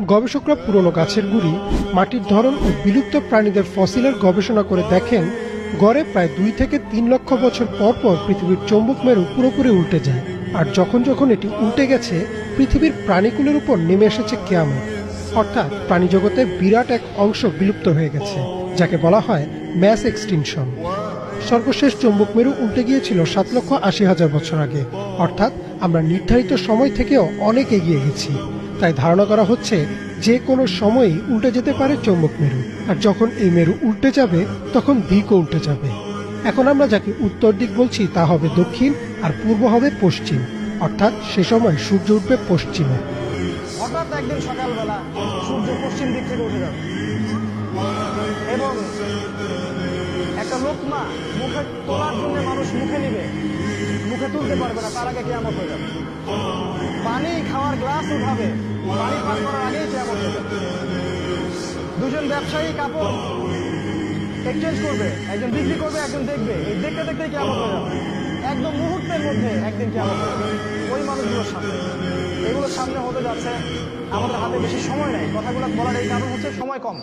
গবেষকরা পুরনো গাছের গুড়ি, মাটির ধরন ও বিলুপ্ত প্রাণীদের ফসিলের গবেষণা করে দেখেন গড়ে প্রায় 2 থেকে 3 লক্ষ বছর পর পর পৃথিবীর চৌম্বক মেরু পুরোপুরি উল্টে যায়। আর যখন যখন এটি উল্টে গেছে, পৃথিবীর প্রাণীকুলের উপর নেমে এসেছে কিয়ামত। অর্থাৎ প্রাণীজগতের বিরাট এক অংশ বিলুপ্ত হয়ে গেছে, যাকে বলা হয় ম্যাস এক্সটিনশন। সর্বশেষ চৌম্বক মেরু উল্টে গিয়েছিল 7,80,000 বছর আগে, অর্থাৎ আমরা নির্ধারিত সময় থেকেও অনেক এগিয়ে গেছি। তাই ধারণা করা হচ্ছে যে কোনো সময়ই উল্টে যেতে পারে চৌম্বক মেরু। আর যখন এই মেরু উল্টে যাবে, তখন দিকও উল্টে যাবে। এখন আমরা যাকে উত্তর দিক বলছি তা হবে দক্ষিণ, আর পূর্ব হবে পশ্চিম। অর্থাৎ সে সময় সূর্য উঠবে পশ্চিমে। হঠাৎ একদিন সকালবেলা সূর্য পশ্চিম দিক থেকে উঠে যাবে এবং একটা লোকমা মুখে তোলার জন্য মানুষ মুখে নিবে, মুখে তুলতে পারবে না, তার আগে কিয়ামত হয়ে যাবে। পানি খাওয়ার গ্লাস উঠাবে, পানি পান করার আগেই কিয়ামত হয়ে যাবে। দুজন ব্যবসায়ী কাপড় এক্সচেঞ্জ করবে, একজন বিক্রি করবে, একজন দেখবে, এই দেখতে দেখতে কিয়ামত হয়ে যাবে। একদম মুহূর্তের মধ্যে একদিন কিয়ামত হয়ে যাবে ওই মানুষগুলোর সামনে। এগুলোর সামনে হতে যাচ্ছে, আমাদের হাতে বেশি সময় নেই। কথাগুলো বলার এই কারণ হচ্ছে সময় কম।